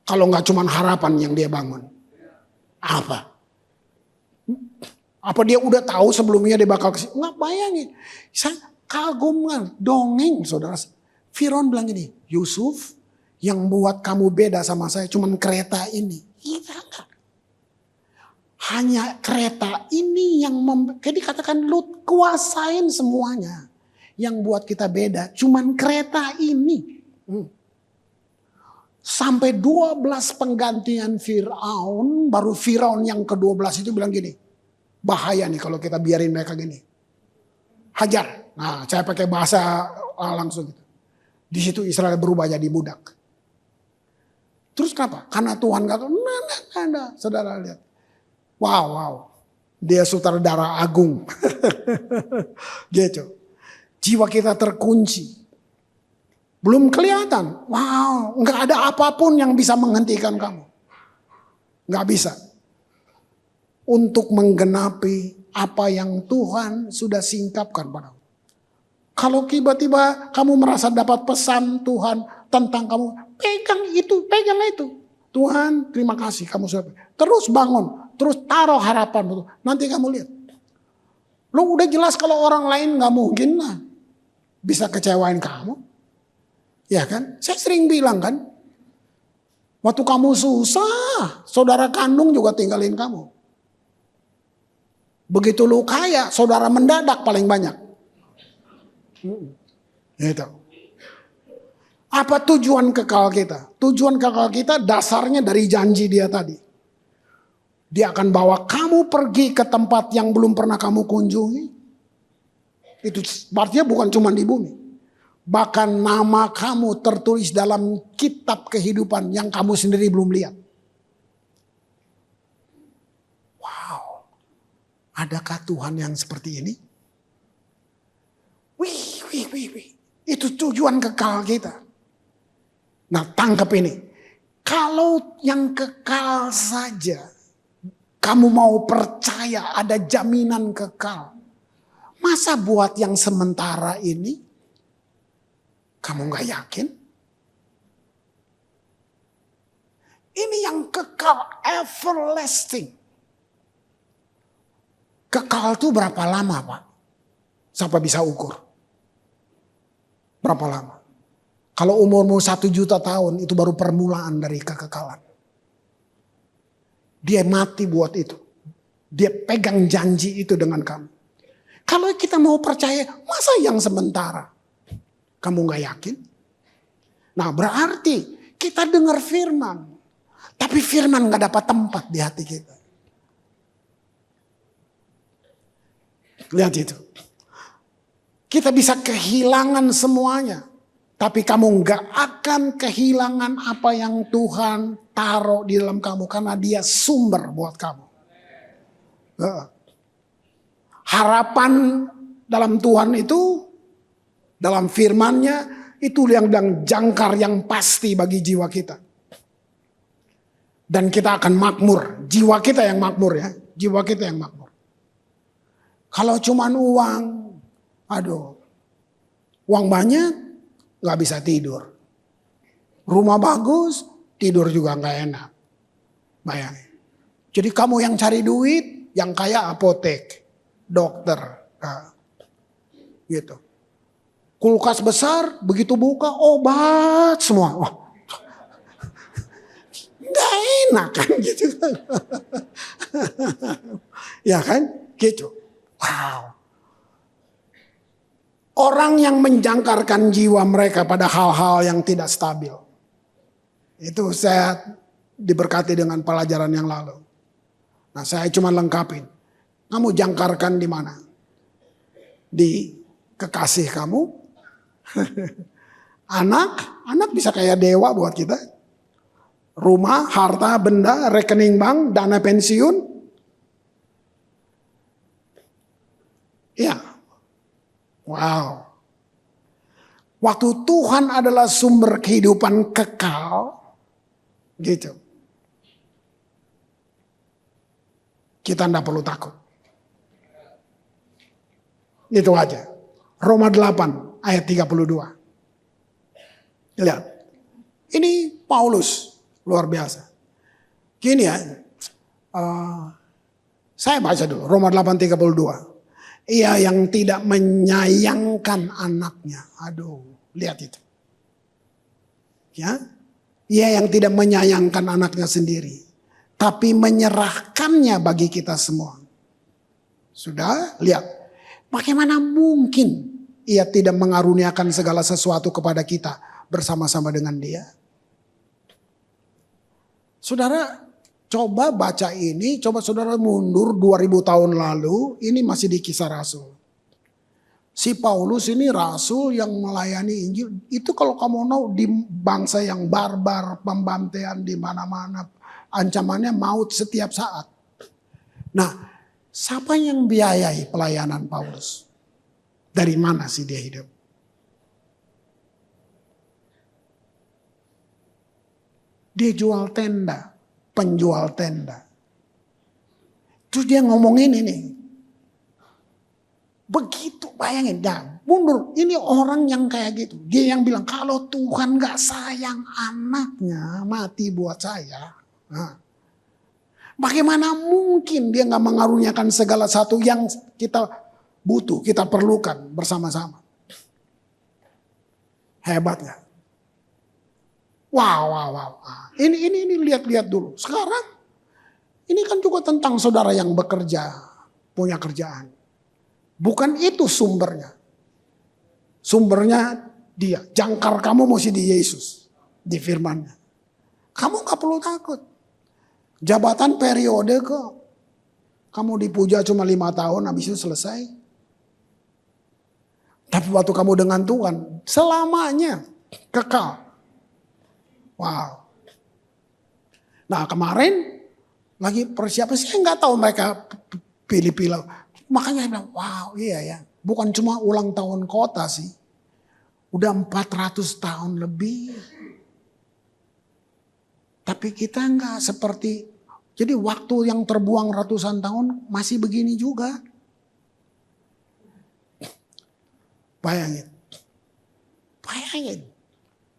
Kalau gak cuma harapan yang dia bangun. Apa? Apa dia udah tahu sebelumnya dia bakal kesini? Nggak bayangin. Saya kagum kan. Dongeng saudara. Firaun bilang gini, Yusuf yang buat kamu beda sama saya cuman kereta ini. Iya kan? Hanya kereta ini yang jadi katakan Lut kuasain semuanya. Yang buat kita beda cuman kereta ini. Sampai 12 penggantian Firaun, baru Firaun yang ke-12 itu bilang gini. Bahaya nih kalau kita biarin mereka gini. Hajar. Nah, saya pakai bahasa langsung gitu. Di situ Israel berubah jadi budak. Terus kenapa? Karena Tuhan kata, nah, saudara lihat. Wow. Dia sutradara agung. Gitu. Jiwa kita terkunci. Belum kelihatan. Wow, nggak ada apapun yang bisa menghentikan kamu. Nggak bisa. Untuk menggenapi apa yang Tuhan sudah singkapkan padamu. Kalau tiba-tiba kamu merasa dapat pesan Tuhan tentang kamu, pegang itu. Tuhan, terima kasih kamu sudah. Terus bangun, terus taruh harapan. Nanti kamu lihat. Lo udah jelas kalau orang lain nggak mungkin lah bisa kecewain kamu. Ya kan? Saya sering bilang kan, waktu kamu susah, saudara kandung juga tinggalin kamu. Begitu lu kaya, saudara mendadak paling banyak. Gitu. Apa tujuan kekal kita? Tujuan kekal kita dasarnya dari janji dia tadi. Dia akan bawa kamu pergi ke tempat yang belum pernah kamu kunjungi. Itu artinya bukan cuma di bumi. Bahkan nama kamu tertulis dalam kitab kehidupan yang kamu sendiri belum lihat. Wow. Adakah Tuhan yang seperti ini? Wih. Itu tujuan kekal kita. Nah, tangkap ini. Kalau yang kekal saja, kamu mau percaya ada jaminan kekal. Masa buat yang sementara ini, kamu gak yakin? Ini yang kekal, everlasting. Kekal itu berapa lama, Pak? Sampai bisa ukur. Berapa lama? Kalau umurmu 1 juta tahun, itu baru permulaan dari kekekalan. Dia mati buat itu. Dia pegang janji itu dengan kamu. Kalau kita mau percaya, masa yang sementara? Kamu gak yakin? Nah, berarti kita dengar firman. Tapi firman gak dapat tempat di hati kita. Lihat itu. Kita bisa kehilangan semuanya. Tapi kamu gak akan kehilangan apa yang Tuhan taruh di dalam kamu. Karena dia sumber buat kamu. Harapan dalam Tuhan itu, dalam firman-Nya, itu yang jangkar yang pasti bagi jiwa kita. Dan kita akan makmur. Jiwa kita yang makmur ya. Jiwa kita yang makmur. Kalau cuman uang, aduh, uang banyak, gak bisa tidur. Rumah bagus, tidur juga nggak enak. Bayangin. Jadi kamu yang cari duit, yang kaya apotek, dokter, gitu. Kulkas besar, begitu buka obat semua. Oh, nggak enak kan gitu. Ya kan, gitu. Wow. Orang yang menjangkarkan jiwa mereka pada hal-hal yang tidak stabil. Itu saya diberkati dengan pelajaran yang lalu. Nah, saya cuma lengkapin. Kamu jangkarkan di mana? Di kekasih kamu? Anak bisa kayak dewa buat kita. Rumah, harta, benda, rekening bank, dana pensiun. Ya. Wow. Waktu Tuhan adalah sumber kehidupan kekal, gitu. Kita tidak perlu takut. Itu aja. Roma 8 ayat 32. Lihat. Ini Paulus. Luar biasa. Gini ya. Saya baca dulu. Roma 8:32. Ia yang tidak menyayangkan anaknya. Aduh, lihat itu. Ya. Ia yang tidak menyayangkan anaknya sendiri. Tapi menyerahkannya bagi kita semua. Sudah, lihat. Bagaimana mungkin ia tidak mengaruniakan segala sesuatu kepada kita bersama-sama dengan dia? Saudara, coba baca ini, coba saudara mundur 2000 tahun lalu, ini masih di Kisah Rasul. Si Paulus ini rasul yang melayani Injil. Itu kalau kamu tahu di bangsa yang barbar, pembantaian di mana-mana, ancamannya maut setiap saat. Nah, siapa yang biayai pelayanan Paulus? Dari mana sih dia hidup? Dia jual tenda, penjual tenda. Terus dia ngomongin ini. Begitu, bayangin. Nah, mundur, ini orang yang kayak gitu. Dia yang bilang, kalau Tuhan gak sayang anaknya mati buat saya. Nah, bagaimana mungkin dia gak mengaruniakan segala satu yang kita butuh, kita perlukan bersama-sama. Hebat gak? Wow. Ini lihat-lihat dulu. Sekarang ini kan juga tentang saudara yang bekerja, punya kerjaan. Bukan itu sumbernya. Sumbernya dia. Jangkar kamu mesti di Yesus, di firman-Nya. Kamu gak perlu takut. Jabatan periode kok. Kamu dipuja cuma 5 tahun, habis itu selesai. Tapi waktu kamu dengan Tuhan, selamanya kekal. Wow. Nah, kemarin lagi persiapan, saya nggak tahu mereka pilih-pilih. Makanya saya bilang, wow, iya ya. Bukan cuma ulang tahun kota sih. Udah 400 tahun lebih. Tapi kita nggak seperti, jadi waktu yang terbuang ratusan tahun masih begini juga. Bayangin.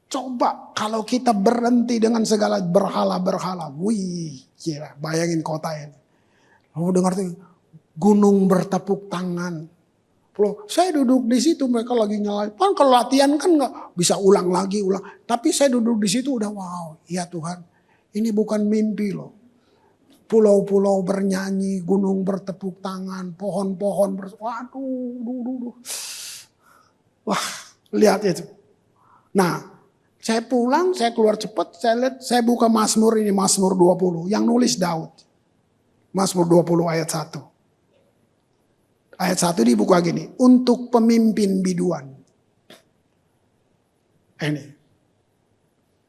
Coba kalau kita berhenti dengan segala berhala-berhala. Wih, kira, bayangin kota ini. Lalu dengar tuh, gunung bertepuk tangan. Loh, saya duduk di situ, mereka lagi nyalain. Kan kalau latihan kan nggak bisa ulang lagi. Tapi saya duduk di situ udah wow. Ya Tuhan, ini bukan mimpi loh. Pulau-pulau bernyanyi, gunung bertepuk tangan, pohon-pohon waduh. Wah, lihat itu. Nah, saya pulang, saya keluar cepat, saya lihat, saya buka Mazmur ini, Mazmur 20. Yang nulis Daud. Mazmur 20 ayat 1. Ayat 1 dibuka gini. Untuk pemimpin biduan. Ini.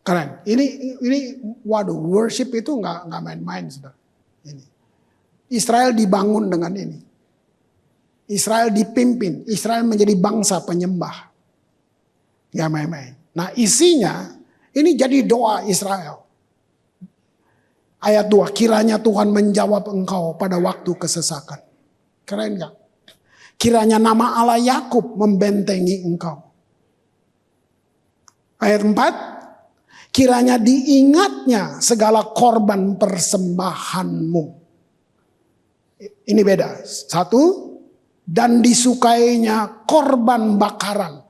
Keren. Ini waduh, worship itu nggak main-main, saudara. Ini. Israel dibangun dengan ini. Israel dipimpin. Israel menjadi bangsa penyembah. Nggak main-main. Nah, isinya ini jadi doa Israel. Ayat 2, kiranya Tuhan menjawab engkau pada waktu kesesakan. Keren gak? Kiranya nama Allah Yakub membentengi engkau. Ayat 4, kiranya diingatnya segala korban persembahanmu. Ini beda. Satu, dan disukainya korban bakaran.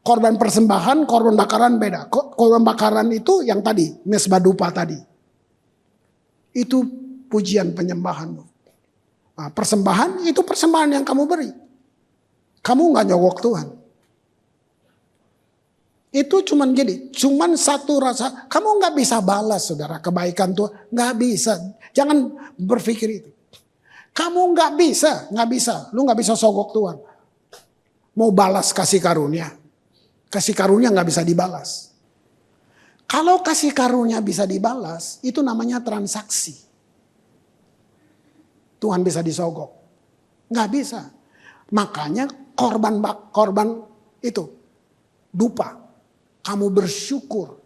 Korban persembahan, korban bakaran beda. Korban bakaran itu yang tadi, mesbah dupa tadi. Itu pujian penyembahanmu. Nah, persembahan itu persembahan yang kamu beri. Kamu nggak nyogok Tuhan. Itu cuman gini, cuman satu rasa. Kamu nggak bisa balas, saudara, kebaikan Tuhan. Nggak bisa. Jangan berpikir itu. Kamu nggak bisa. Lu nggak bisa sogok Tuhan. Mau balas kasih karunia. Kasih karunia nggak bisa dibalas. Kalau kasih karunia bisa dibalas, itu namanya transaksi. Tuhan bisa disogok. Nggak bisa. Makanya korban itu dupa. Kamu bersyukur.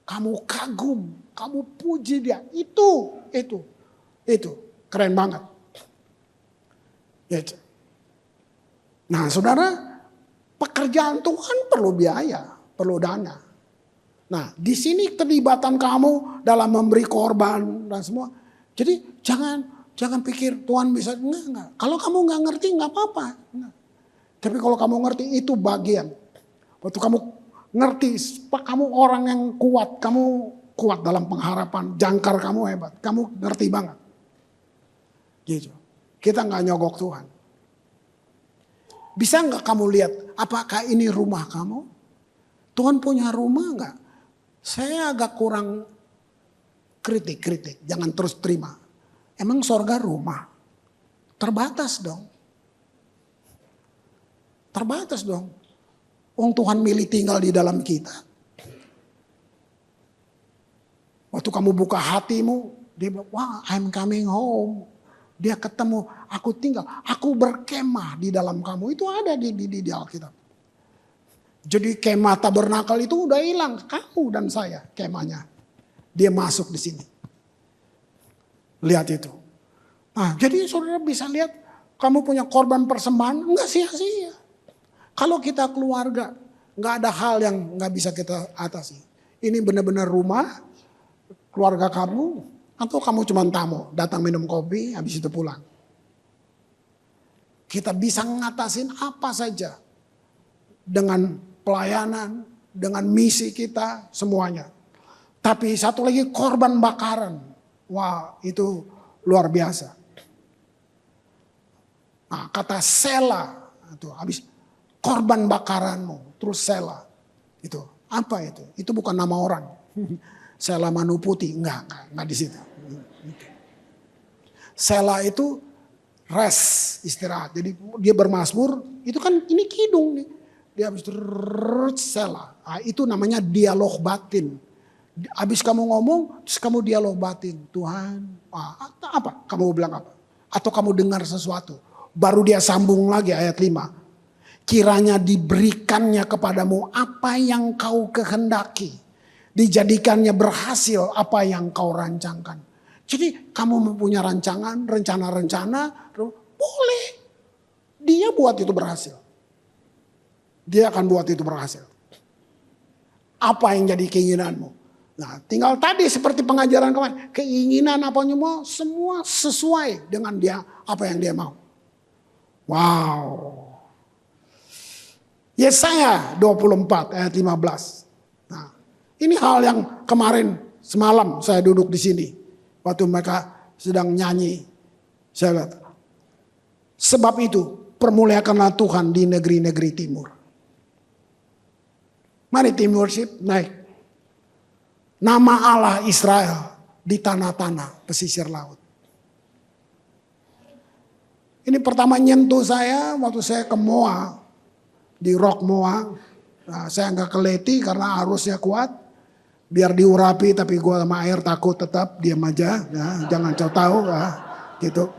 Kamu kagum. Kamu puji dia. Itu. Keren banget. Nah saudara, pekerjaan Tuhan perlu biaya. Perlu dana. Nah di sini keterlibatan kamu dalam memberi korban dan semua. Jadi jangan pikir Tuhan bisa. Enggak. Kalau kamu nggak ngerti nggak apa-apa. Tapi kalau kamu ngerti itu bagian. Waktu kamu ngerti, kamu orang yang kuat. Kamu kuat dalam pengharapan. Jangkar kamu hebat. Kamu ngerti banget. Gitu. Kita nggak nyogok Tuhan. Bisa nggak kamu lihat apakah ini rumah kamu? Tuhan punya rumah nggak? Saya agak kurang kritik. Jangan terus terima. Emang sorga rumah? Terbatas dong. Tuhan milih tinggal di dalam kita. Waktu kamu buka hatimu, dia bilang, wah I'm coming home. Dia ketemu, aku tinggal, aku berkemah di dalam kamu. Itu ada di Alkitab. Jadi kemah tabernakel itu udah hilang. Kamu dan saya kemahnya. Dia masuk di sini. Lihat itu. Nah, jadi saudara bisa lihat, kamu punya korban persembahan, enggak sia-sia. Kalau kita keluarga, nggak ada hal yang nggak bisa kita atasi. Ini benar-benar rumah, keluarga kamu, atau kamu cuma tamu, datang minum kopi, habis itu pulang. Kita bisa ngatasin apa saja dengan pelayanan, dengan misi kita, semuanya. Tapi satu lagi korban bakaran, wah itu luar biasa. Nah, kata sela, itu habis. Korban bakaranmu, terus sela. Itu apa itu? Itu bukan nama orang. Sela Manuputi, enggak di situ. Sela itu rest, istirahat. Jadi dia bermazmur, itu kan ini kidung nih. Dia habis itu sela. Nah, itu namanya dialog batin. Habis kamu ngomong, terus kamu dialog batin. Tuhan, apa? Kamu bilang apa? Atau kamu dengar sesuatu. Baru dia sambung lagi ayat 5. Kiranya diberikannya kepadamu apa yang kau kehendaki. Dijadikannya berhasil apa yang kau rancangkan. Jadi kamu mempunyai rancangan, rencana-rencana. Boleh. Dia buat itu berhasil. Dia akan buat itu berhasil. Apa yang jadi keinginanmu. Nah tinggal tadi seperti pengajaran kemarin. Keinginan apa semua sesuai dengan dia apa yang dia mau. Wow. Yesaya 24 ayat 15. Nah, ini hal yang kemarin semalam saya duduk di sini. Waktu mereka sedang nyanyi. Saya lihat. Sebab itu permuliakanlah Tuhan di negeri-negeri timur. Mari tim worship naik. Nama Allah Israel di tanah-tanah pesisir laut. Ini pertama nyentuh saya waktu saya ke Moa. Di Rock Moa, nah, saya nggak keleti karena arusnya kuat. Biar diurapi tapi gue sama air takut tetap diam aja. Ya, jangan kau tahu, gitu.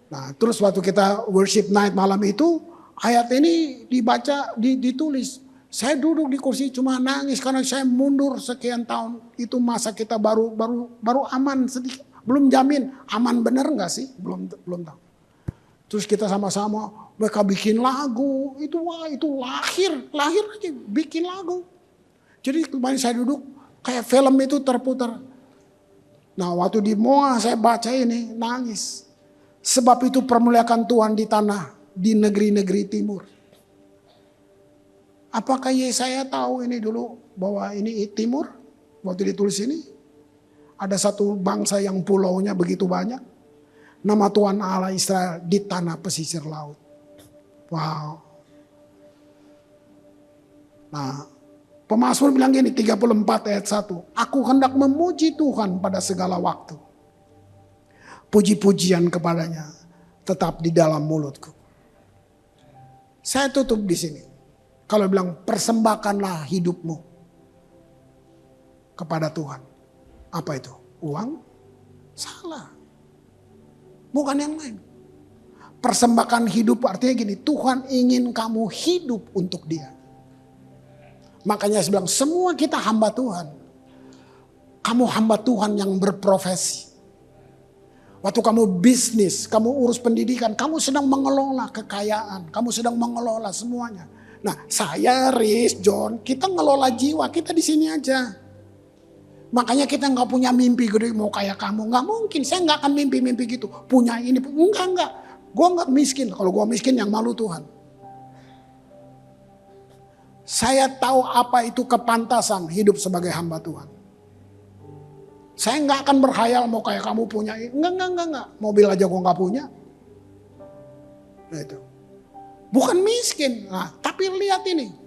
Nah terus waktu kita worship night malam itu, ayat ini dibaca, ditulis. Saya duduk di kursi cuma nangis karena saya mundur sekian tahun. Itu masa kita baru aman sedikit. Belum jamin aman bener nggak sih? Belum tahu. Terus kita sama-sama mereka bikin lagu, itu lahir aja bikin lagu. Jadi kemarin saya duduk, kayak film itu terputar. Nah waktu di Moa saya baca ini, nangis. Sebab itu permuliakan Tuhan di tanah, di negeri-negeri timur. Apakah Yesaya tahu ini dulu, bahwa ini timur? Waktu ditulis ini, ada satu bangsa yang pulaunya begitu banyak. Nama Tuhan Allah Israel di tanah pesisir laut. Wow. Nah, Pemazmur bilang gini, 34 ayat 1. Aku hendak memuji Tuhan pada segala waktu. Puji-pujian kepadanya tetap di dalam mulutku. Saya tutup di sini. Kalau bilang persembahkanlah hidupmu kepada Tuhan. Apa itu? Uang? Salah. Bukan yang lain. Persembahkan hidup artinya gini, Tuhan ingin kamu hidup untuk Dia. Makanya saya bilang semua kita hamba Tuhan. Kamu hamba Tuhan yang berprofesi. Waktu kamu bisnis, kamu urus pendidikan, kamu sedang mengelola kekayaan, kamu sedang mengelola semuanya. Nah, saya, Riz, John, kita ngelola jiwa, kita di sini aja. Makanya kita nggak punya mimpi gede mau kayak kamu, nggak mungkin. Saya nggak akan mimpi-mimpi gitu. Punya ini, enggak. Gue nggak miskin. Kalau gue miskin yang malu Tuhan. Saya tahu apa itu kepantasan hidup sebagai hamba Tuhan. Saya nggak akan berhayal mau kayak kamu punya. Enggak. Mobil aja gue nggak punya. Nah itu. Bukan miskin. Nah, tapi lihat ini.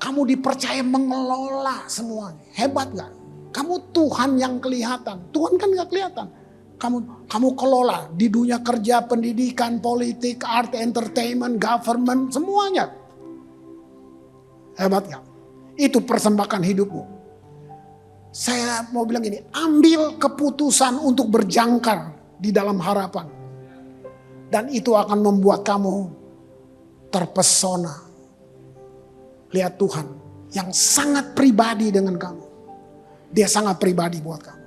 Kamu dipercaya mengelola semuanya. Hebat gak? Kamu Tuhan yang kelihatan. Tuhan kan gak kelihatan. Kamu kelola di dunia kerja, pendidikan, politik, art, entertainment, government, semuanya. Hebat gak? Itu persembahkan hidupmu. Saya mau bilang gini, ambil keputusan untuk berjangkar di dalam harapan. Dan itu akan membuat kamu terpesona. Lihat Tuhan yang sangat pribadi dengan kamu. Dia sangat pribadi buat kamu.